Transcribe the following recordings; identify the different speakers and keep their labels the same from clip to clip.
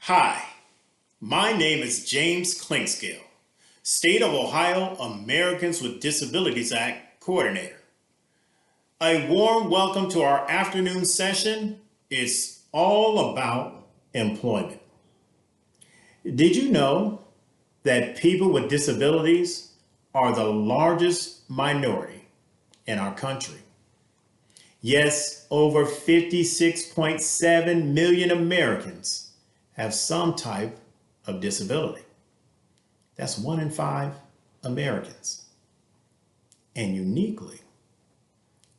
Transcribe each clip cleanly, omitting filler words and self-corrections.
Speaker 1: Hi, my name is James Clinkscale, State of Ohio Americans with Disabilities Act Coordinator. A warm welcome to our afternoon session. It's all about employment. Did you know that people with disabilities are the largest minority in our country? Yes, over 56.7 million Americans have some type of disability. That's 1 in 5 Americans. And uniquely,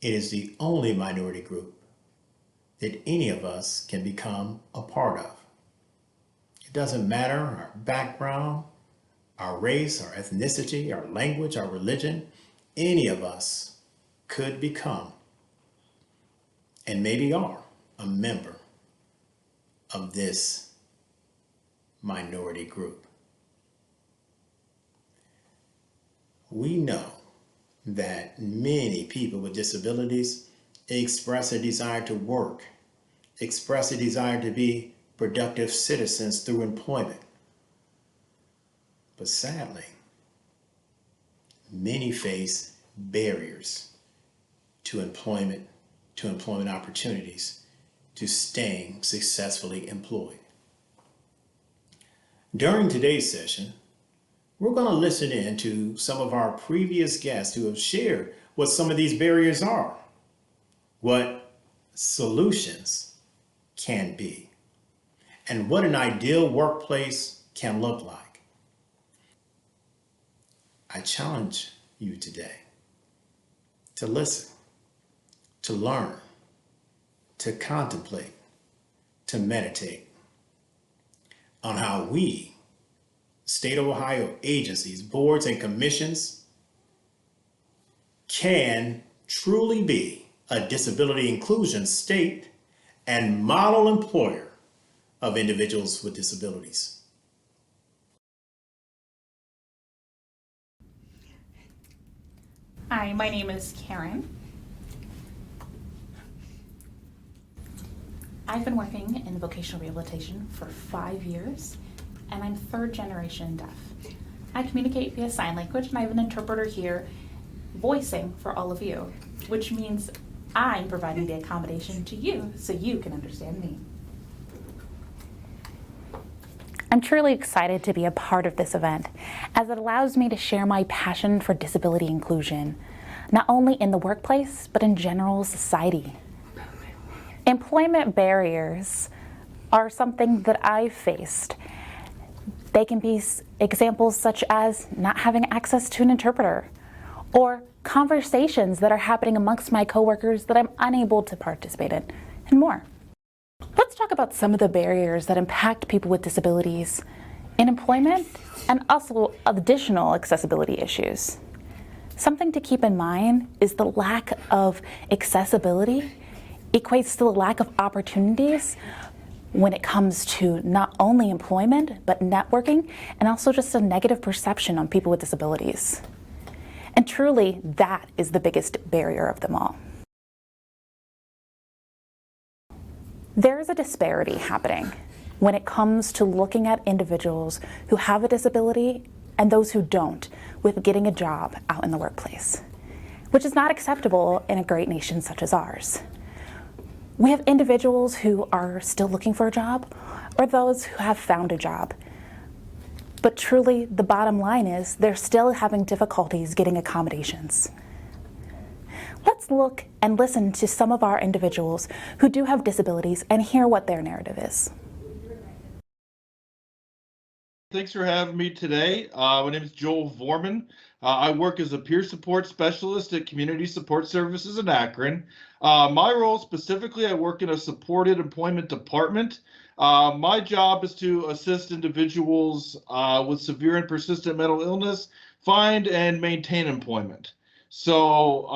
Speaker 1: it is the only minority group that any of us can become a part of. It doesn't matter our background, our race, our ethnicity, our language, our religion, any of us could become, and maybe are, a member of this minority group. We know that many people with disabilities express a desire to work, express a desire to be productive citizens through employment. But sadly, many face barriers to employment opportunities, to staying successfully employed. During today's session, we're going to listen in to some of our previous guests who have shared what some of these barriers are, what solutions can be, and what an ideal workplace can look like. I challenge you today to listen, to learn, to contemplate, to meditate on how we, State of Ohio agencies, boards, and commissions can truly be a disability inclusion state and model employer of individuals with disabilities.
Speaker 2: Hi, my name is Karen. I've been working in vocational rehabilitation for 5 years, and I'm third generation deaf. I communicate via sign language, and I have an interpreter here voicing for all of you, which means I'm providing the accommodation to you so you can understand me. I'm truly excited to be a part of this event, as it allows me to share my passion for disability inclusion, not only in the workplace, but in general society. Employment barriers are something that I've faced. They can be examples such as not having access to an interpreter, or conversations that are happening amongst my coworkers that I'm unable to participate in, and more. Let's talk about some of the barriers that impact people with disabilities in employment and also additional accessibility issues. Something to keep in mind is the lack of accessibility equates to the lack of opportunities when it comes to not only employment, but networking, and also just a negative perception on people with disabilities. And truly, that is the biggest barrier of them all. There is a disparity happening when it comes to looking at individuals who have a disability and those who don't with getting a job out in the workplace, which is not acceptable in a great nation such as ours. We have individuals who are still looking for a job, or those who have found a job. But truly, the bottom line is they're still having difficulties getting accommodations. Let's look and listen to some of our individuals who do have disabilities and hear what their narrative is.
Speaker 3: Thanks for having me today. My name is Joel Vorman. I work as a peer support specialist at Community Support Services in Akron. My role specifically, I work in a supported employment department. My job is to assist individuals with severe and persistent mental illness find and maintain employment. So,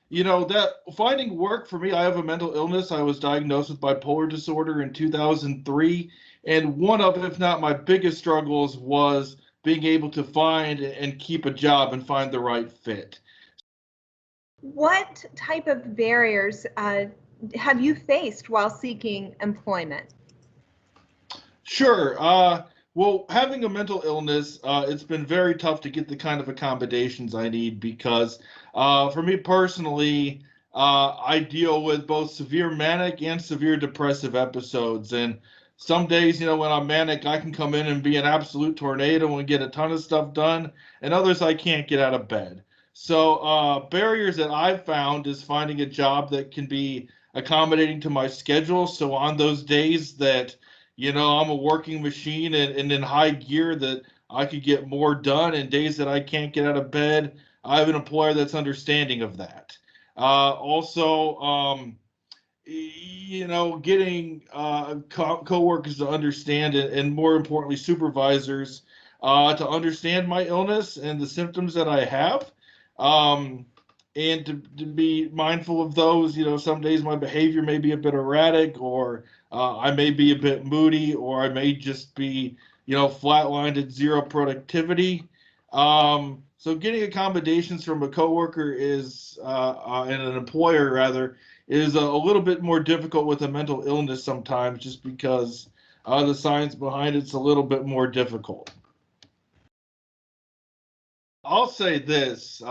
Speaker 3: that finding work for me, I have a mental illness. I was diagnosed with bipolar disorder in 2003. And one of, if not my biggest struggles, was being able to find and keep a job and find the right fit.
Speaker 4: What type of barriers have you faced while seeking employment?
Speaker 3: Sure. Well, having a mental illness, it's been very tough to get the kind of accommodations I need because, for me personally, I deal with both severe manic and severe depressive episodes. And some days, when I'm manic, I can come in and be an absolute tornado and get a ton of stuff done, and others I can't get out of bed. So, barriers that I've found is finding a job that can be accommodating to my schedule. So on those days that I'm a working machine and in high gear that I could get more done in days that I can't get out of bed. I have an employer that's understanding of that. Also, getting coworkers to understand it, and more importantly, supervisors to understand my illness and the symptoms that I have. Um, and to be mindful of those. Some days my behavior may be a bit erratic, or I may be a bit moody, or I may just be, flatlined at zero productivity. So getting accommodations from a coworker and an employer rather, is a little bit more difficult with a mental illness sometimes, just because the science behind it's a little bit more difficult. I'll say this.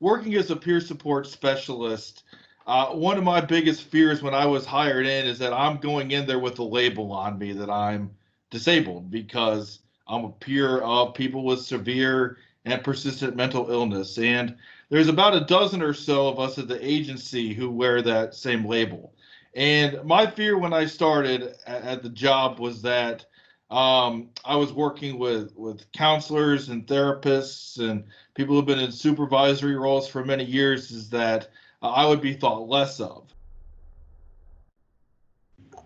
Speaker 3: Working as a peer support specialist, one of my biggest fears when I was hired in is that I'm going in there with a label on me that I'm disabled because I'm a peer of people with severe and persistent mental illness. And there's about a dozen or so of us at the agency who wear that same label. And my fear when I started at the job was that I was working with counselors and therapists and people who've been in supervisory roles for many years, is that I would be thought less of.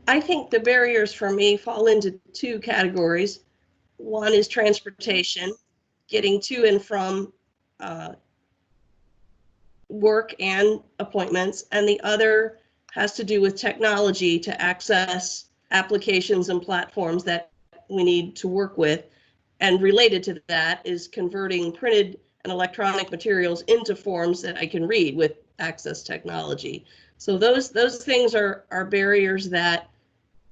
Speaker 4: I think the barriers for me fall into two categories. One is transportation, getting to and from work and appointments, and the other has to do with technology to access applications and platforms that we need to work with. And related to that is converting printed and electronic materials into forms that I can read with access technology. So those things are barriers that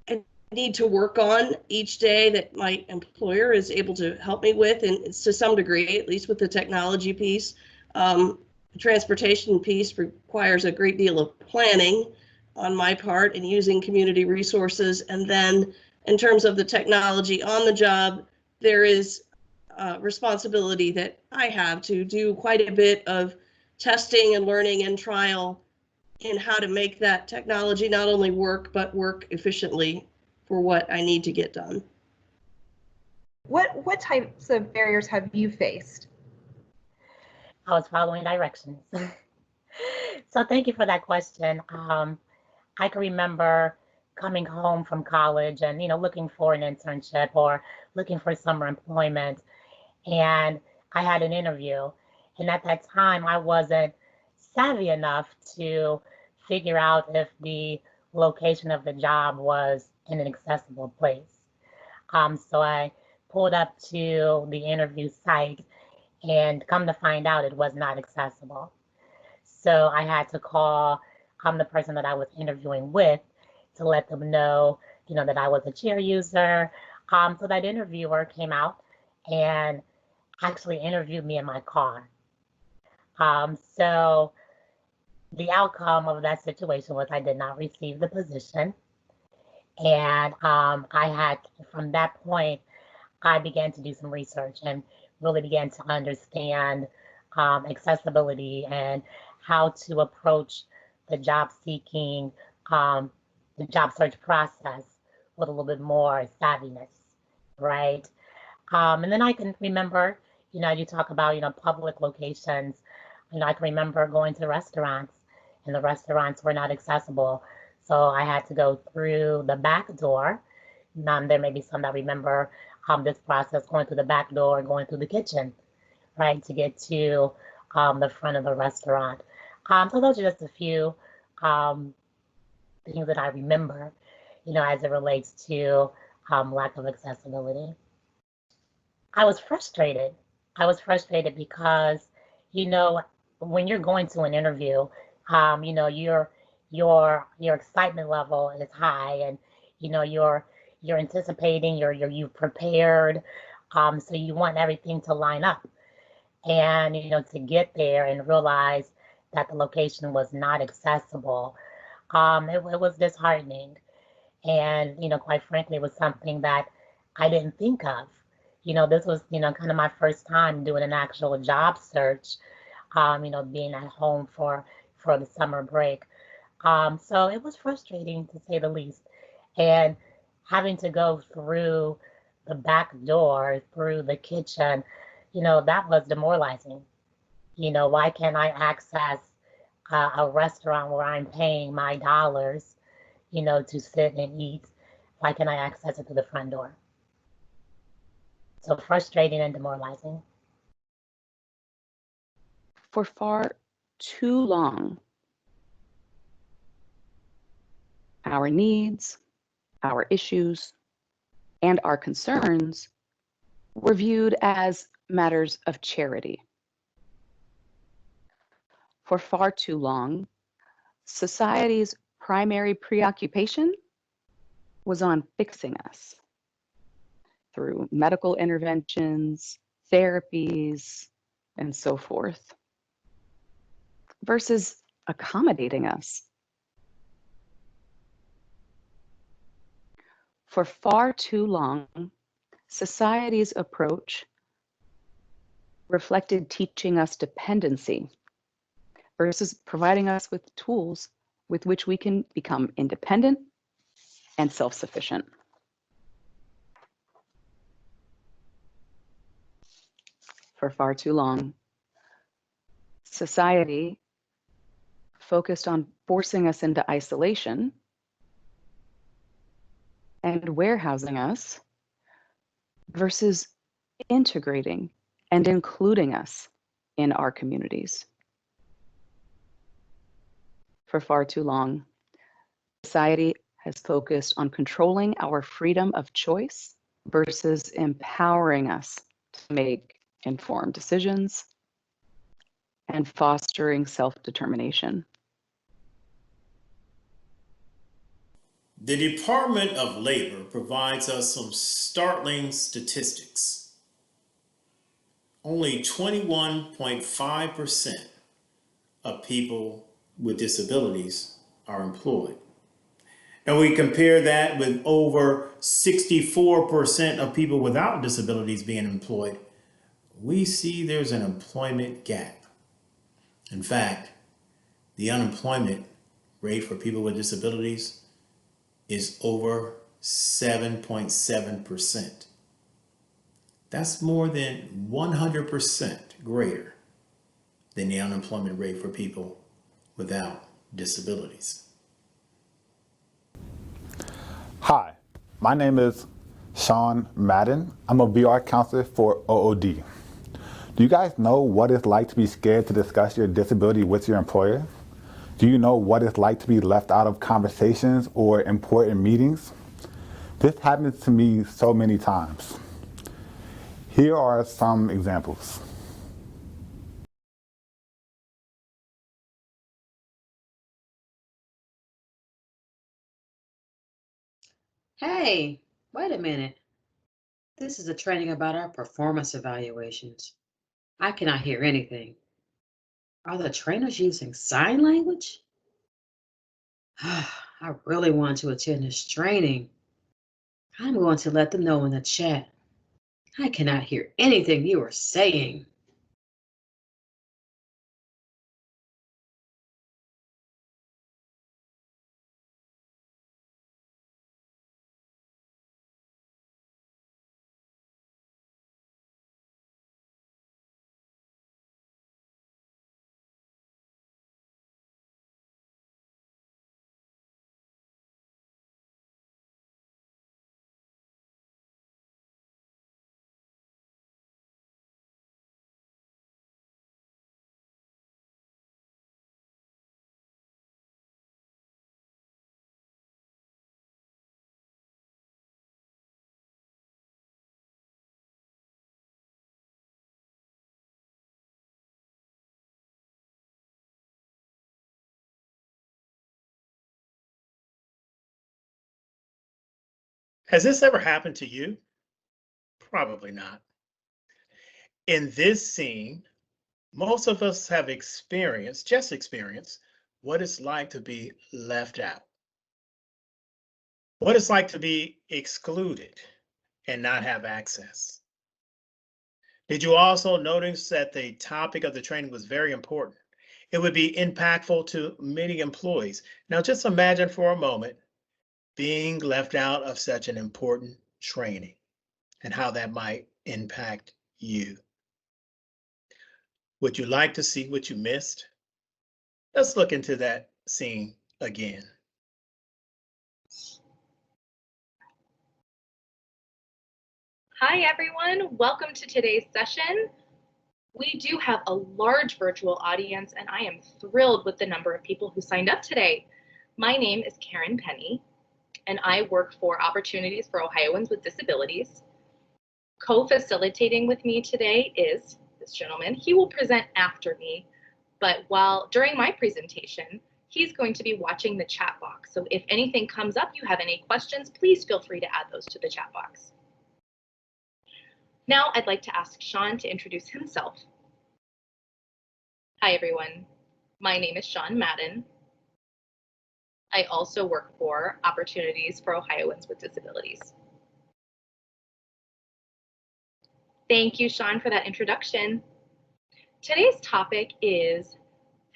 Speaker 4: I need to work on each day, that my employer is able to help me with, and it's to some degree, at least with the technology piece. The transportation piece requires a great deal of planning on my part and using community resources. And then in terms of the technology on the job, there is responsibility that I have to do quite a bit of testing and learning and trial in how to make that technology not only work, but work efficiently for what I need to get done.
Speaker 5: What types of barriers have you faced?
Speaker 6: I was following directions. So thank you for that question. I can remember coming home from college and looking for an internship or looking for summer employment, and I had an interview, and at that time I wasn't savvy enough to figure out if the location of the job was in an accessible place. So I pulled up to the interview site, and come to find out it was not accessible. So I had to call the person that I was interviewing with to let them know, that I was a chair user. So that interviewer came out and actually interviewed me in my car. So the outcome of that situation was I did not receive the position. And from that point, I began to do some research and really began to understand accessibility and how to approach the job seeking, the job search process with a little bit more savviness, right? And then I can remember, you talk about, public locations. I can remember going to restaurants, and the restaurants were not accessible. So I had to go through the back door. There may be some that remember this process, going through the back door, going through the kitchen, right, to get to the front of the restaurant. So those are just a few things that I remember, as it relates to lack of accessibility. I was frustrated. Because, when you're going to an interview, your excitement level is high, and you're you're anticipating, you've prepared, so you want everything to line up. And to get there and realize that the location was not accessible, it was disheartening. And quite frankly, it was something that I didn't think of. This was kind of my first time doing an actual job search, being at home for the summer break. So it was frustrating to say the least. And having to go through the back door, through the kitchen, that was demoralizing. Why can't I access a restaurant where I'm paying my dollars, to sit and eat? Why can't I access it through the front door? So frustrating and demoralizing.
Speaker 7: For far too long, our needs, our issues, and our concerns were viewed as matters of charity. For far too long, society's primary preoccupation was on fixing us through medical interventions, therapies, and so forth, versus accommodating us. For far too long, society's approach reflected teaching us dependency versus providing us with tools with which we can become independent and self-sufficient. For far too long, society focused on forcing us into isolation and warehousing us versus integrating and including us in our communities. For far too long, society has focused on controlling our freedom of choice versus empowering us to make informed decisions and fostering self-determination.
Speaker 1: The Department of Labor provides us some startling statistics. Only 21.5% of people with disabilities are employed. And we compare that with over 64% of people without disabilities being employed. We see there's an employment gap. In fact, the unemployment rate for people with disabilities is over 7.7%. That's more than 100% greater than the unemployment rate for people without disabilities.
Speaker 8: Hi, my name is Sean Madden. I'm a VR counselor for OOD. Do you guys know what it's like to be scared to discuss your disability with your employer? Do you know what it's like to be left out of conversations or important meetings? This happens to me so many times. Here are some examples.
Speaker 9: Hey, wait a minute. This is a training about our performance evaluations. I cannot hear anything. Are the trainers using sign language? I really want to attend this training. I'm going to let them know in the chat. I cannot hear anything you are saying.
Speaker 1: Has this ever happened to you? Probably not. In this scene, most of us have just experienced what it's like to be left out, what it's like to be excluded and not have access. Did you also notice that the topic of the training was very important? It would be impactful to many employees. Now, just imagine for a moment being left out of such an important training and how that might impact you. Would you like to see what you missed? Let's look into that scene again.
Speaker 10: Hi, everyone. Welcome to today's session. We do have a large virtual audience, and I am thrilled with the number of people who signed up today. My name is Karen Penny, and I work for Opportunities for Ohioans with Disabilities. Co-facilitating with me today is this gentleman. He will present after me, but during my presentation, he's going to be watching the chat box. So if anything comes up, you have any questions, please feel free to add those to the chat box. Now I'd like to ask Sean to introduce himself. Hi, everyone. My name is Sean Madden. I also work for Opportunities for Ohioans with Disabilities. Thank you, Sean, for that introduction. Today's topic is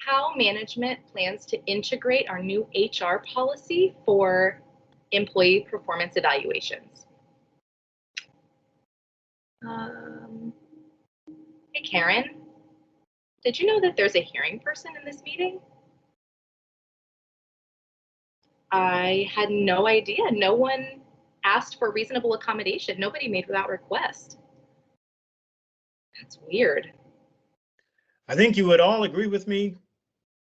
Speaker 10: how management plans to integrate our new HR policy for employee performance evaluations. Hey, Karen, did you know that there's a hearing person in this meeting? I had no idea. No one asked for reasonable accommodation. Nobody made that request. That's weird.
Speaker 1: I think you would all agree with me.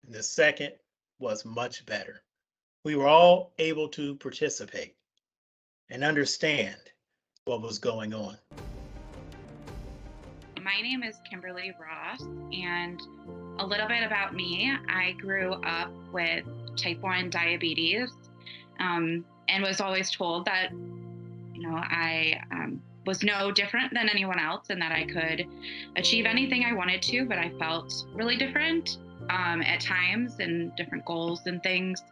Speaker 1: The second was much better. We were all able to participate and understand what was going on.
Speaker 11: My name is Kimberly Ross, and a little bit about me. I grew up with type 1 diabetes and was always told that, I was no different than anyone else and that I could achieve anything I wanted to, but I felt really different at times and different goals and things.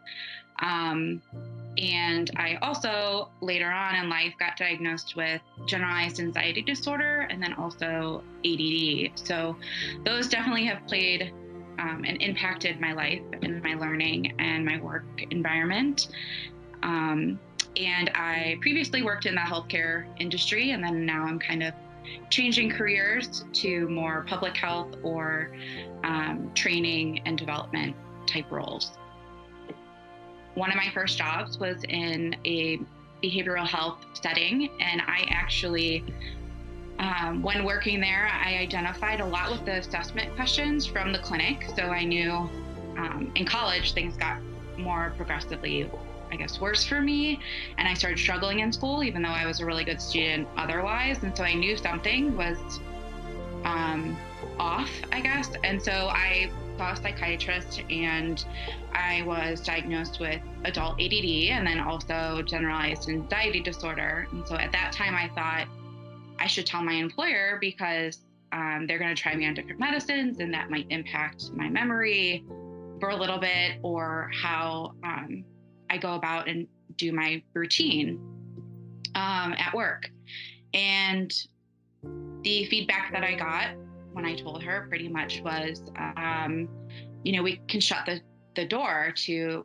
Speaker 11: And I also later on in life got diagnosed with generalized anxiety disorder and then also ADD. So those definitely have played and impacted my life and my learning and my work environment. And I previously worked in the healthcare industry, and then now I'm kind of changing careers to more public health or training and development type roles. One of my first jobs was in a behavioral health setting, and I actually, when working there, I identified a lot with the assessment questions from the clinic. So I knew in college things got more progressively, worse for me, and I started struggling in school, even though I was a really good student otherwise. And so I knew something was off, and so I saw a psychiatrist, and I was diagnosed with adult ADD and then also generalized anxiety disorder. And so at that time I thought I should tell my employer because they're going to try me on different medicines and that might impact my memory for a little bit, or how I go about and do my routine at work. And the feedback that I got when I told her pretty much was, we can shut the door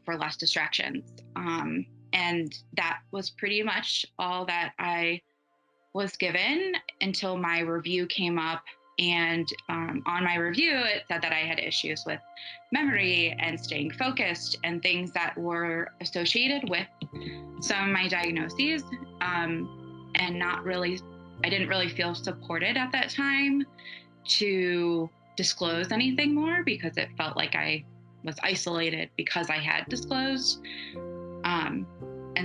Speaker 11: for less distractions. And that was pretty much all that I was given until my review came up. And on my review, it said that I had issues with memory and staying focused and things that were associated with some of my diagnoses. And I didn't really feel supported at that time to disclose anything more because it felt like I was isolated because I had disclosed. And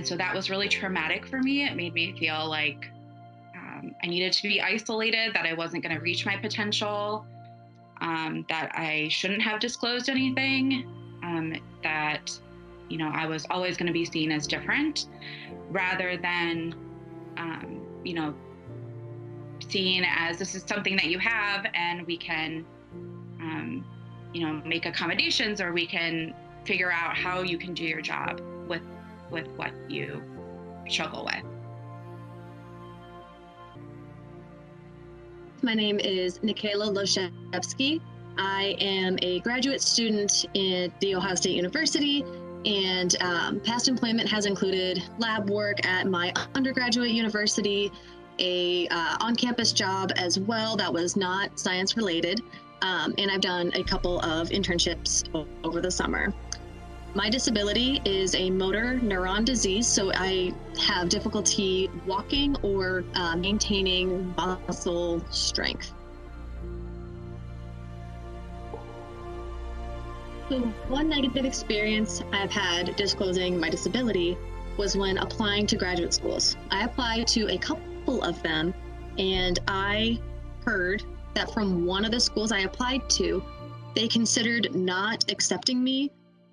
Speaker 11: so that was really traumatic for me. It made me feel like I needed to be isolated, that I wasn't going to reach my potential, that I shouldn't have disclosed anything, that, I was always going to be seen as different, rather than you know, seen as this is something that you have, and we can, you know, make accommodations, or we can figure out how you can do your job with what you struggle with.
Speaker 12: My name is Nikayla Loshevsky. I am a graduate student at The Ohio State University, and past employment has included lab work at my undergraduate university, a on-campus job as well that was not science related, and I've done a couple of internships over the summer. My disability is a motor neuron disease, so I have difficulty walking or maintaining muscle strength. So one negative experience I've had disclosing my disability was when applying to graduate schools. I applied to a couple of them, and I heard that from one of the schools I applied to, they considered not accepting me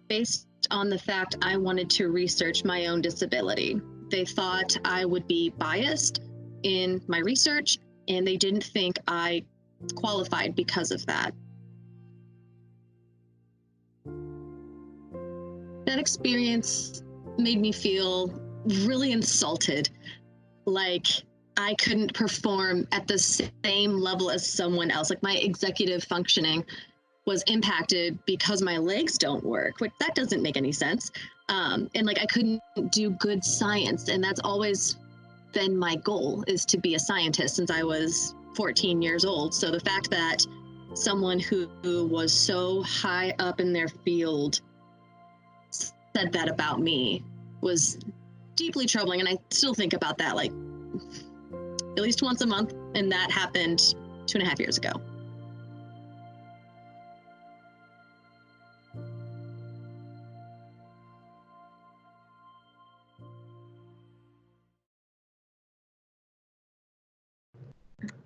Speaker 12: based on the fact I wanted to research my own disability. They thought I would be biased in my research, and they didn't think I qualified because of that. That experience made me feel really insulted, like I couldn't perform at the same level as someone else. Like my executive functioning was impacted because my legs don't work, which that doesn't make any sense. And like I couldn't do good science, and that's always been my goal, is to be a scientist since I was 14 years old. So the fact that someone who was so high up in their field said that about me was deeply troubling, and I still think about that like at least once a month, and that happened 2.5 years ago.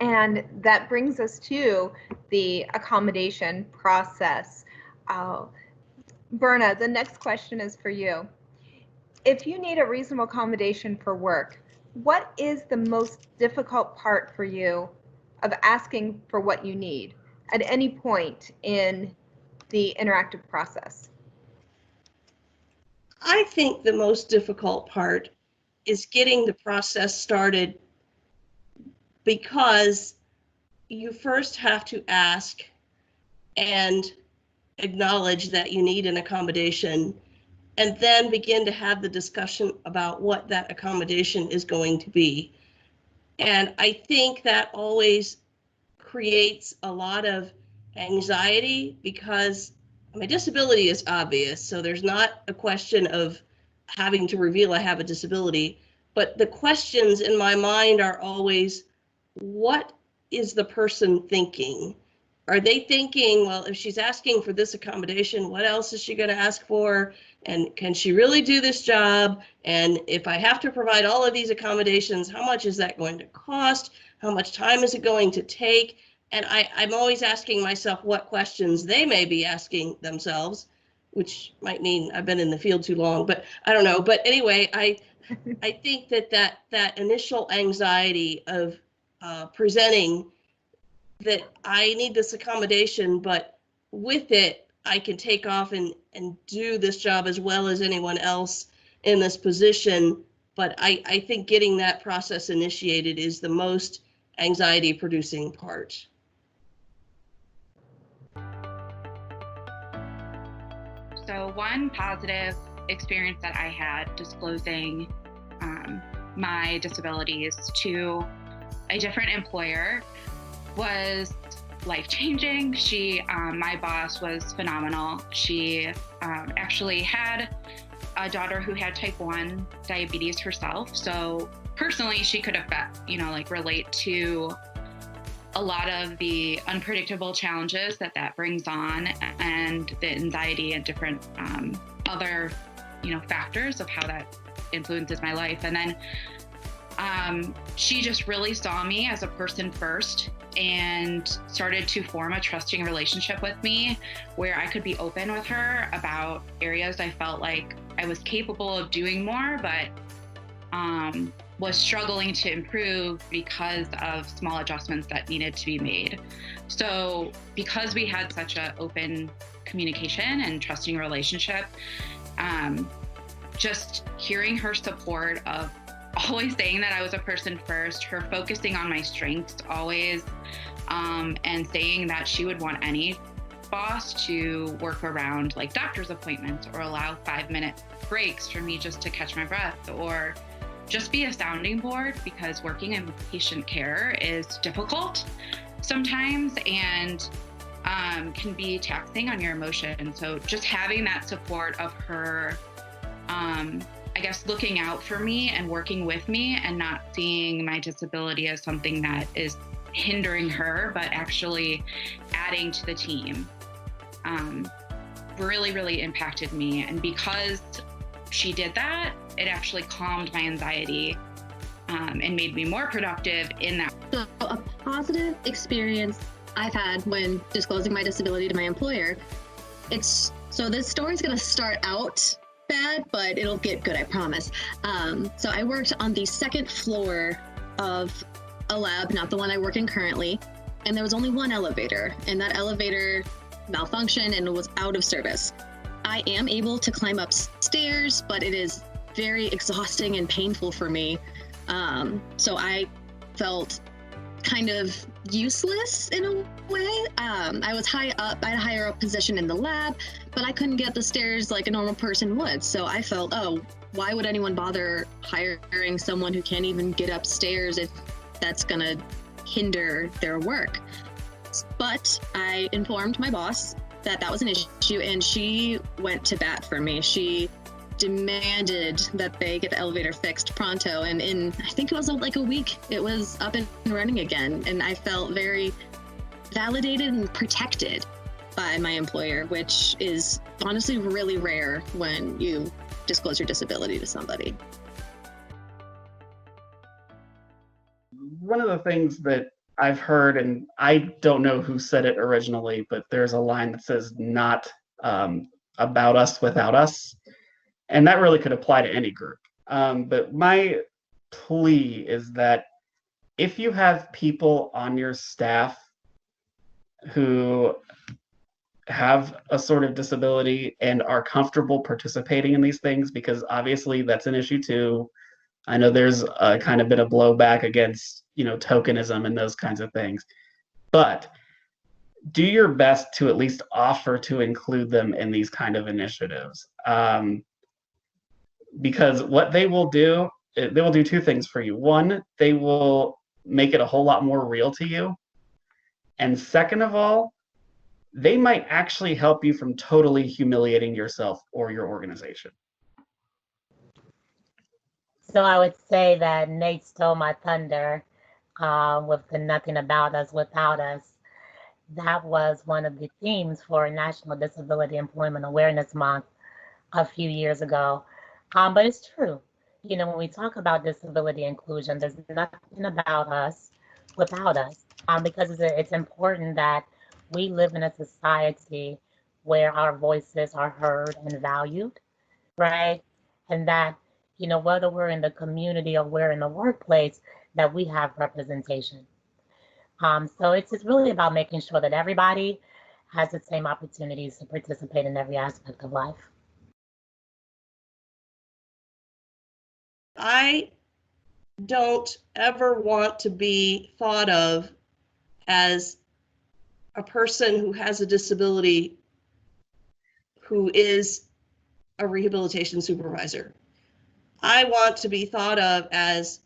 Speaker 5: And that brings us to the accommodation process. Berna, the next question is for you. If you need a reasonable accommodation for work, what is the most difficult part for you of asking for what you need at any point in the interactive process?
Speaker 4: I think the most difficult part is getting the process started, because you first have to ask and acknowledge that you need an accommodation, and then begin to have the discussion about what that accommodation is going to be. And I think that always creates a lot of anxiety, because my disability is obvious, so there's not a question of having to reveal I have a disability, but the questions in my mind are always, what is the person thinking? Are they thinking, well, if she's asking for this accommodation, what else is she going to ask for? And can she really do this job? And if I have to provide all of these accommodations, how much is that going to cost? How much time is it going to take? And I'm always asking myself what questions they may be asking themselves, which might mean I've been in the field too long, but I don't know. But anyway, I think that initial anxiety of presenting that I need this accommodation, but with it, I can take off and do this job as well as anyone else in this position. But I think getting that process initiated is the most anxiety producing part.
Speaker 11: So one positive experience that I had disclosing my disabilities to a different employer was life-changing. My boss was phenomenal. She actually had a daughter who had type 1 diabetes herself. So personally, she could have, relate to a lot of the unpredictable challenges that brings on, and the anxiety and different other, factors of how that influences my life. And then she just really saw me as a person first and started to form a trusting relationship with me, where I could be open with her about areas I felt like I was capable of doing more, but was struggling to improve because of small adjustments that needed to be made. So because we had such an open communication and trusting relationship, just hearing her support of always saying that I was a person first, her focusing on my strengths always, and saying that she would want any boss to work around like doctor's appointments or allow 5-minute breaks for me just to catch my breath, or just be a sounding board, because working in patient care is difficult sometimes and can be taxing on your emotions. So just having that support of her, I guess, looking out for me and working with me and not seeing my disability as something that is hindering her, but actually adding to the team, really, really impacted me. And because she did that, it actually calmed my anxiety and made me more productive in that.
Speaker 12: So a positive experience I've had when disclosing my disability to my employer, so this story's gonna start out bad, but it'll get good, I promise. So I worked on the second floor of a lab, not the one I work in currently, and there was only one elevator, and that elevator malfunctioned and was out of service. I am able to climb up stairs, but it is very exhausting and painful for me. So I felt kind of useless in a way. I was high up, I had a higher up position in the lab, but I couldn't get the stairs like a normal person would. So I felt, oh, why would anyone bother hiring someone who can't even get upstairs if that's gonna hinder their work? But I informed my boss that that was an issue, and she went to bat for me. She demanded that they get the elevator fixed pronto, and in, I think it was like a week, it was up and running again. And I felt very validated and protected by my employer, which is honestly really rare when you disclose your disability to somebody.
Speaker 13: One of the things that I've heard, and I don't know who said it originally, but there's a line that says, not about us without us. And that really could apply to any group. But my plea is that if you have people on your staff who have a sort of disability and are comfortable participating in these things, because obviously that's an issue too. I know there's a kind of bit of blowback against, tokenism and those kinds of things, but do your best to at least offer to include them in these kind of initiatives. Because what they will do two things for you. One, they will make it a whole lot more real to you. And second of all, they might actually help you from totally humiliating yourself or your organization.
Speaker 6: So I would say that Nate stole my thunder with the Nothing About Us Without Us. That was one of the themes for National Disability Employment Awareness Month a few years ago. But it's true. When we talk about disability inclusion, there's nothing about us without us, because it's important that we live in a society where our voices are heard and valued, right? And that, whether we're in the community or we're in the workplace, that we have representation. So it's really about making sure that everybody has the same opportunities to participate in every aspect of life.
Speaker 4: I don't ever want to be thought of as a person who has a disability who is a rehabilitation supervisor. I want to be thought of as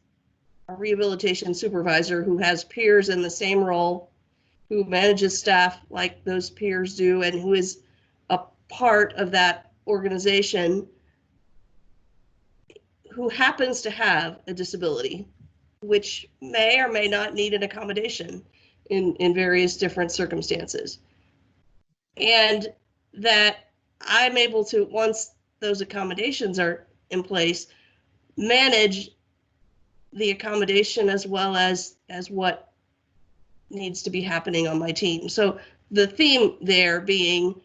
Speaker 4: a rehabilitation supervisor who has peers in the same role, who manages staff like those peers do, and who is a part of that organization, who happens to have a disability, which may or may not need an accommodation in various different circumstances. And that I'm able to, once those accommodations are in place, manage the accommodation as well as what needs to be happening on my team. So the theme there being,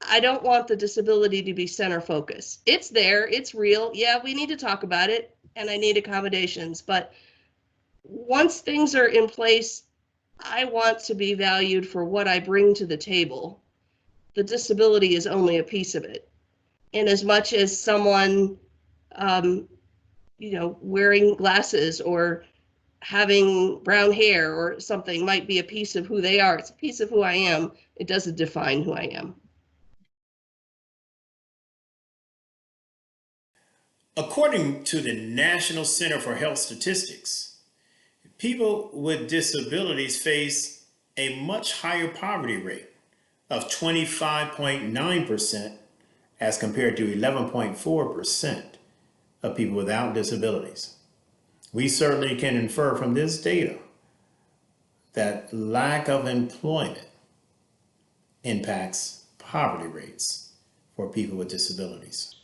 Speaker 4: I don't want the disability to be center focus. It's there, it's real. Yeah, we need to talk about it. and I need accommodations. But once things are in place, I want to be valued for what I bring to the table. The disability is only a piece of it. In as much as someone, wearing glasses or having brown hair or something might be a piece of who they are. It's a piece of who I am. It doesn't define who I am.
Speaker 1: According to the National Center for Health Statistics, people with disabilities face a much higher poverty rate of 25.9% as compared to 11.4% of people without disabilities. We certainly can infer from this data that lack of employment impacts poverty rates for people with disabilities.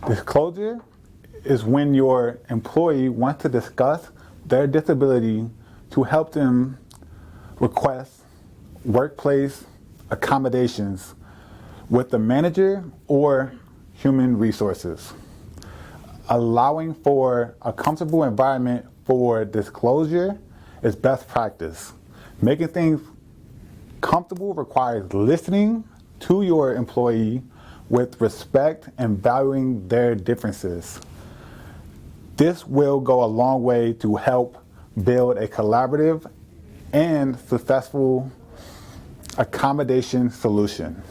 Speaker 8: Disclosure is when your employee wants to discuss their disability to help them request workplace accommodations with the manager or human resources. Allowing for a comfortable environment for disclosure is best practice. Making things comfortable requires listening to your employee with respect and valuing their differences. This will go a long way to help build a collaborative and successful accommodation solution.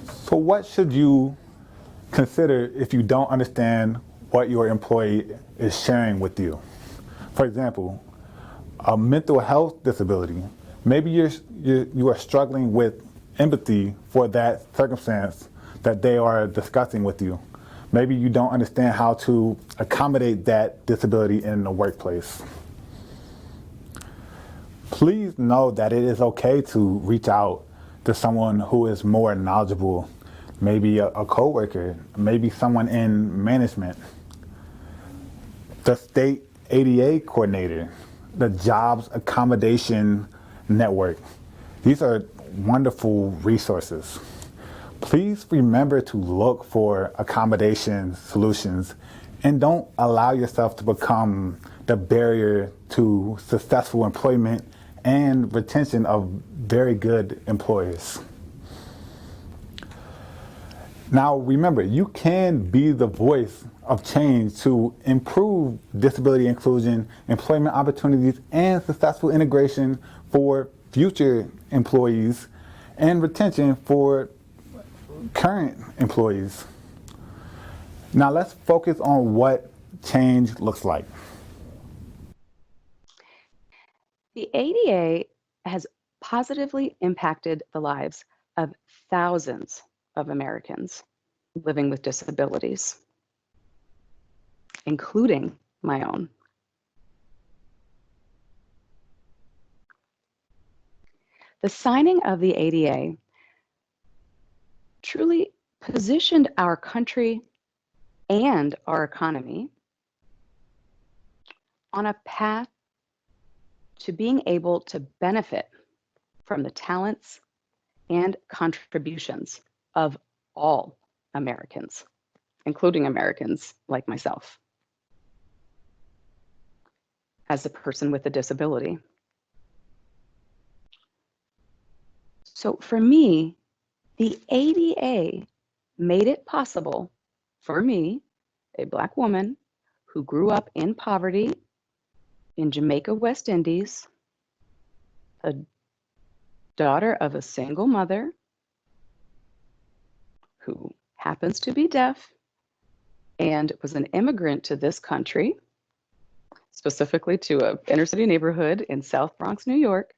Speaker 8: So what should you consider if you don't understand what your employee is sharing with you? For example, a mental health disability. Maybe you are struggling with empathy for that circumstance that they are discussing with you. Maybe you don't understand how to accommodate that disability in the workplace. Please know that it is okay to reach out to someone who is more knowledgeable, maybe a coworker, maybe someone in management, the state ADA coordinator, the Jobs Accommodation Network. These are wonderful resources. Please remember to look for accommodation solutions and don't allow yourself to become the barrier to successful employment and retention of very good employers. Now remember, you can be the voice of change to improve disability inclusion, employment opportunities, and successful integration for future employees and retention for current employees. Now let's focus on what change looks like.
Speaker 7: The ADA has positively impacted the lives of thousands of Americans living with disabilities, including my own. The signing of the ADA truly positioned our country and our economy on a path to being able to benefit from the talents and contributions of all Americans, including Americans like myself, as a person with a disability. So for me, the ADA made it possible for me, a Black woman who grew up in poverty in Jamaica, West Indies, a daughter of a single mother who happens to be deaf and was an immigrant to this country, specifically to an inner city neighborhood in South Bronx, New York,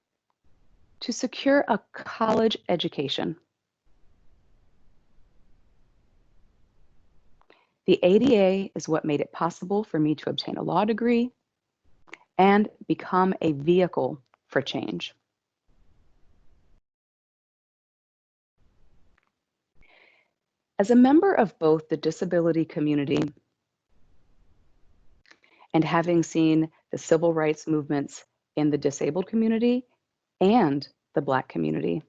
Speaker 7: to secure a college education. The ADA is what made it possible for me to obtain a law degree and become a vehicle for change. As a member of both the disability community and having seen the civil rights movements in the disabled community and the Black community,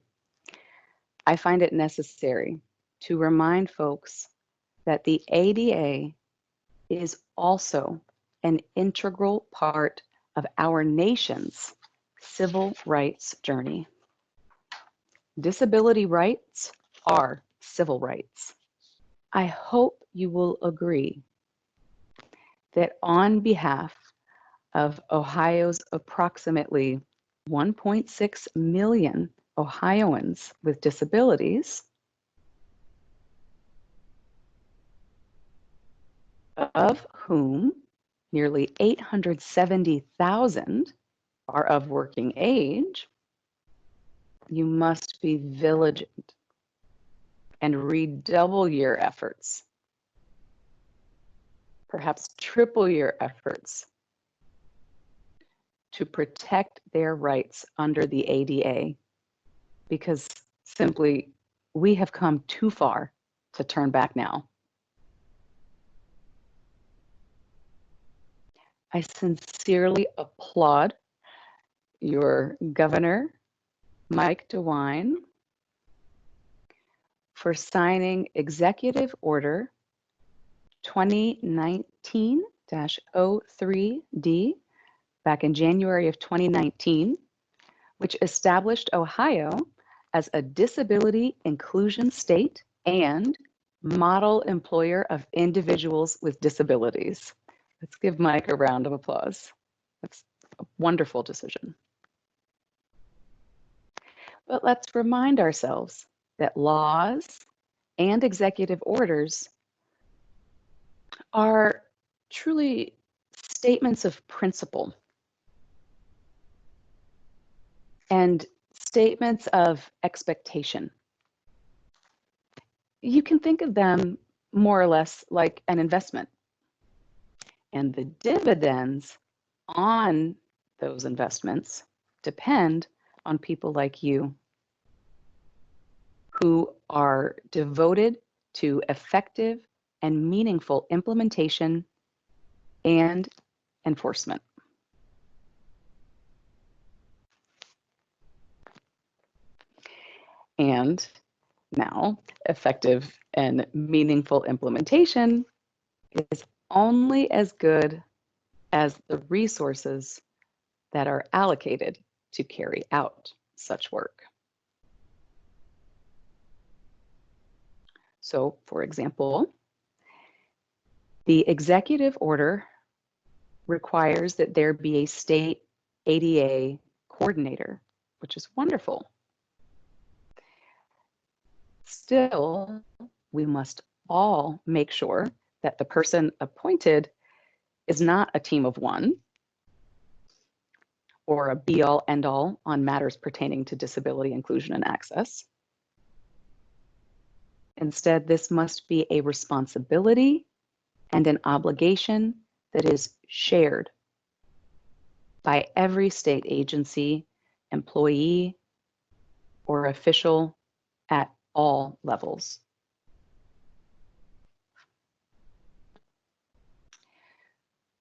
Speaker 7: I find it necessary to remind folks that the ADA is also an integral part of our nation's civil rights journey. Disability rights are civil rights. I hope you will agree that on behalf of Ohio's approximately 1.6 million Ohioans with disabilities, of whom nearly 870,000 are of working age, you must be vigilant and redouble your efforts, perhaps triple your efforts, to protect their rights under the ADA, because simply we have come too far to turn back now. I sincerely applaud your Governor, Mike DeWine, for signing Executive Order 2019-03D back in January of 2019, which established Ohio as a disability inclusion state and model employer of individuals with disabilities. Let's give Mike a round of applause. That's a wonderful decision. But let's remind ourselves that laws and executive orders are truly statements of principle and statements of expectation. You can think of them more or less like an investment, and the dividends on those investments depend on people like you who are devoted to effective and meaningful implementation and enforcement. And now, effective and meaningful implementation is only as good as the resources that are allocated to carry out such work. So, for example, the executive order requires that there be a state ADA coordinator, which is wonderful. Still, we must all make sure that the person appointed is not a team of one or a be-all, end-all on matters pertaining to disability inclusion and access. Instead, this must be a responsibility and an obligation that is shared by every state agency, employee, or official at all levels.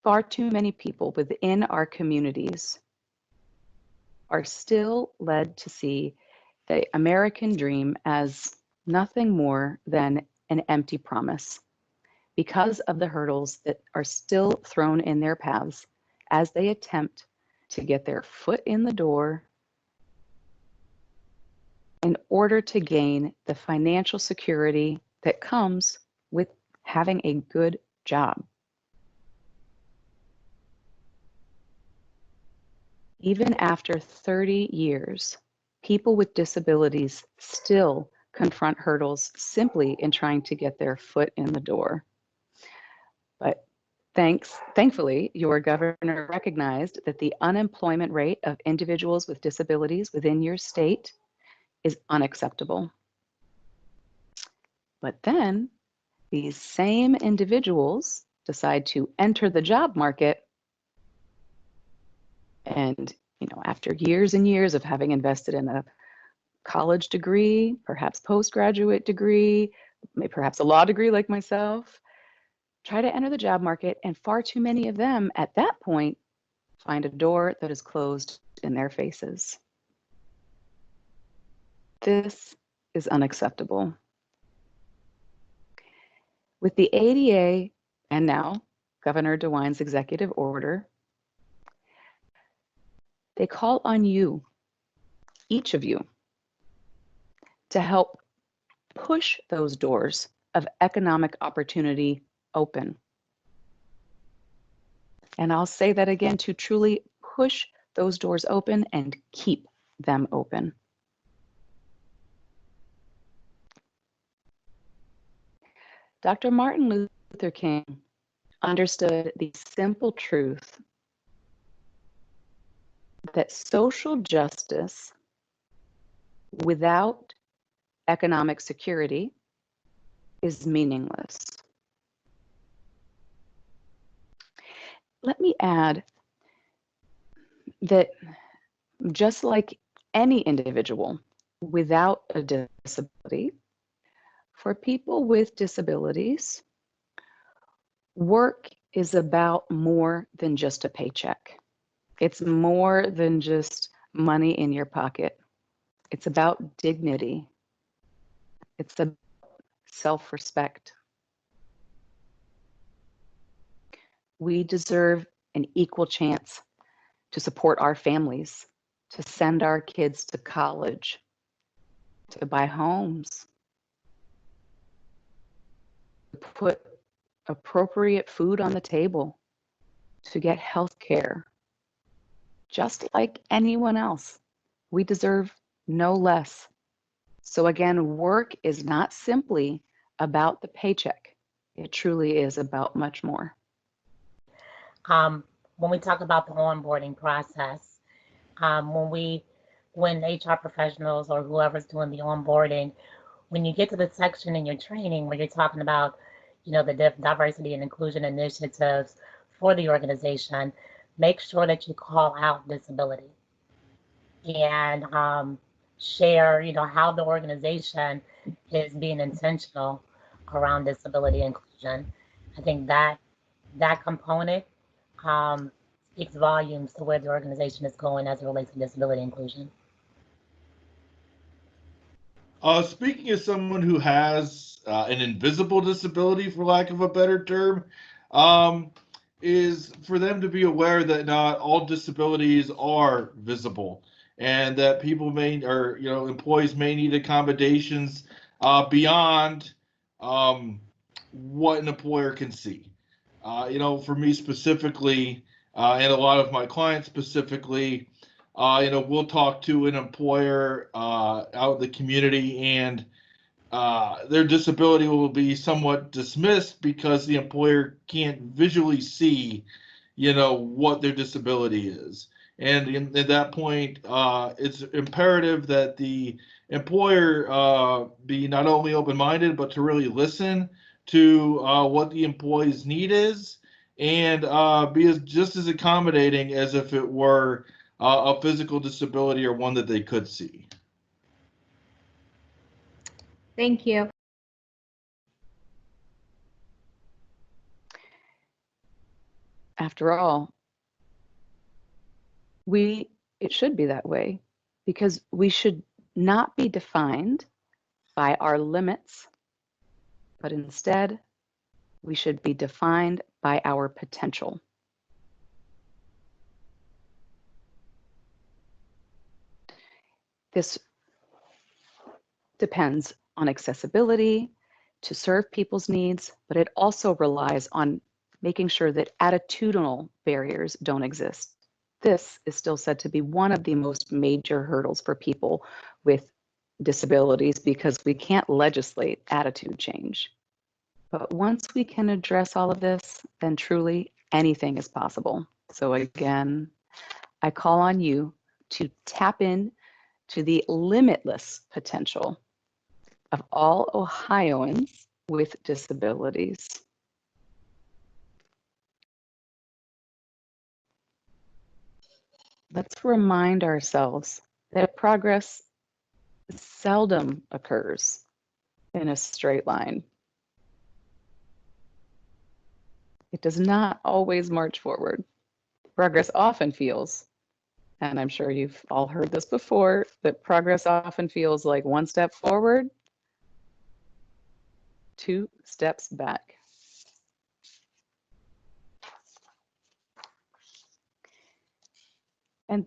Speaker 7: Far too many people within our communities are still led to see the American dream as nothing more than an empty promise because of the hurdles that are still thrown in their paths as they attempt to get their foot in the door in order to gain the financial security that comes with having a good job. Even after 30 years, people with disabilities still confront hurdles simply in trying to get their foot in the door. But thankfully, your governor recognized that the unemployment rate of individuals with disabilities within your state is unacceptable. But then these same individuals decide to enter the job market, and after years and years of having invested in a college degree, perhaps postgraduate degree, perhaps a law degree like myself, try to enter the job market, and far too many of them at that point find a door that is closed in their faces. This is unacceptable. With the ADA and now Governor DeWine's executive order, they call on you, each of you, to help push those doors of economic opportunity open. And I'll say that again, to truly push those doors open and keep them open. Dr. Martin Luther King understood the simple truth that social justice without economic security is meaningless. Let me add that just like any individual without a disability, for people with disabilities, work is about more than just a paycheck. It's more than just money in your pocket. It's about dignity. It's about self-respect. We deserve an equal chance to support our families, to send our kids to college, to buy homes, to put appropriate food on the table, to get health care. Just like anyone else, we deserve no less. So again, work is not simply about the paycheck. It truly is about much more.
Speaker 6: When we talk about the onboarding process, when HR professionals or whoever's doing the onboarding, when you get to the section in your training where you're talking about, the diversity and inclusion initiatives for the organization, make sure that you call out disability and share, how the organization is being intentional around disability inclusion. I think that component speaks volumes to where the organization is going as it relates to disability inclusion.
Speaker 3: Speaking as someone who has an invisible disability, for lack of a better term, is for them to be aware that not all disabilities are visible, and that people employees may need accommodations beyond what an employer can see. For me specifically, and a lot of my clients specifically, we'll talk to an employer out in the community, and their disability will be somewhat dismissed because the employer can't visually see, what their disability is. And at that point, it's imperative that the employer be not only open-minded, but to really listen to what the employee's need is, and be just as accommodating as if it were a physical disability or one that they could see.
Speaker 5: Thank you.
Speaker 7: After all, it should be that way, because we should not be defined by our limits, but instead we should be defined by our potential. This depends on accessibility to serve people's needs, but it also relies on making sure that attitudinal barriers don't exist. This is still said to be one of the most major hurdles for people with disabilities, because we can't legislate attitude change. But once we can address all of this, then truly anything is possible. So again, I call on you to tap in to the limitless potential of all Ohioans with disabilities. Let's remind ourselves that progress seldom occurs in a straight line. It does not always march forward. Progress often feels, and I'm sure you've all heard this before, that progress often feels like one step forward, 2 steps back. And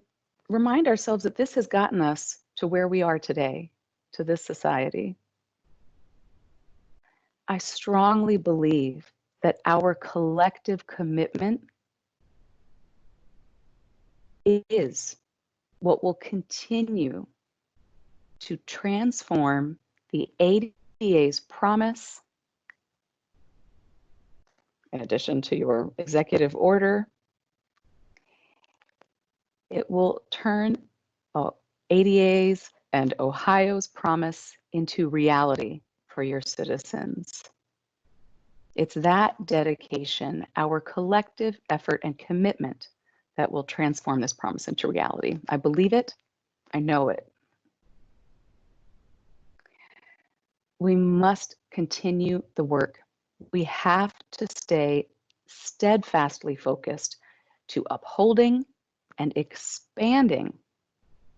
Speaker 7: remind ourselves that this has gotten us to where we are today, to this society. I strongly believe that our collective commitment is what will continue to transform the ADA's promise, in addition to your executive order. It will turn ADA's and Ohio's promise into reality for your citizens. It's that dedication, our collective effort and commitment, that will transform this promise into reality. I believe it. I know it. We must continue the work. We have to stay steadfastly focused to upholding and expanding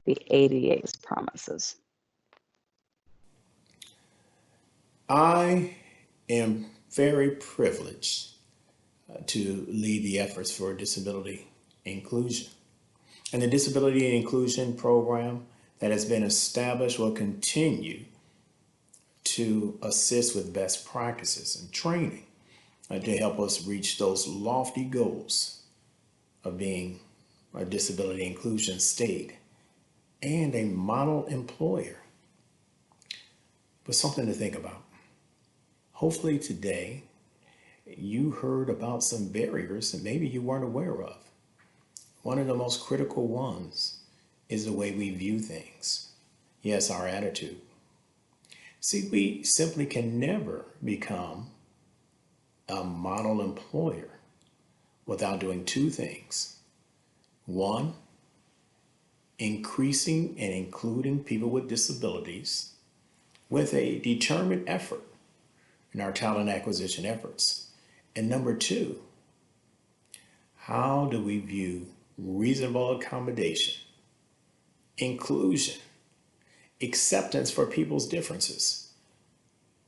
Speaker 7: the ADA's promises.
Speaker 1: I am very privileged to lead the efforts for disability inclusion. And the disability inclusion program that has been established will continue to assist with best practices and training to help us reach those lofty goals of being a disability inclusion state and a model employer. But something to think about. Hopefully today you heard about some barriers that maybe you weren't aware of. One of the most critical ones is the way we view things. Yes, our attitude. See, we simply can never become a model employer without doing 2 things. 1, increasing and including people with disabilities with a determined effort in our talent acquisition efforts. And number 2, how do we view reasonable accommodation, inclusion, acceptance for people's differences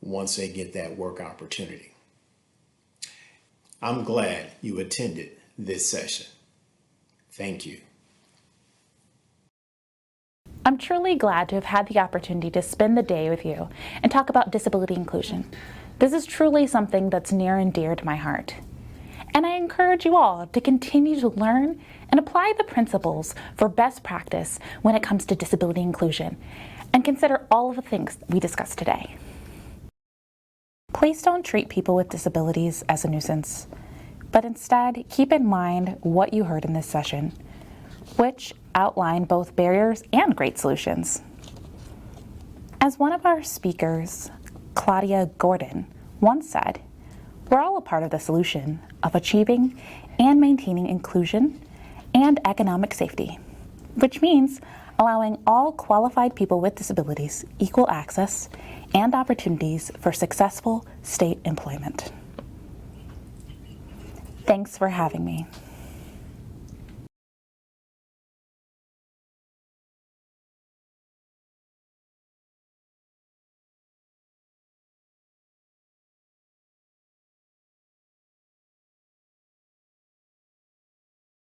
Speaker 1: once they get that work opportunity? I'm glad you attended this session. Thank you.
Speaker 2: I'm truly glad to have had the opportunity to spend the day with you and talk about disability inclusion. This is truly something that's near and dear to my heart. And I encourage you all to continue to learn and apply the principles for best practice when it comes to disability inclusion, and consider all of the things we discussed today. Please don't treat people with disabilities as a nuisance, but instead keep in mind what you heard in this session, which outline both barriers and great solutions. As one of our speakers, Claudia Gordon, once said, we're all a part of the solution of achieving and maintaining inclusion and economic safety, which means allowing all qualified people with disabilities equal access and opportunities for successful state employment. Thanks for having me.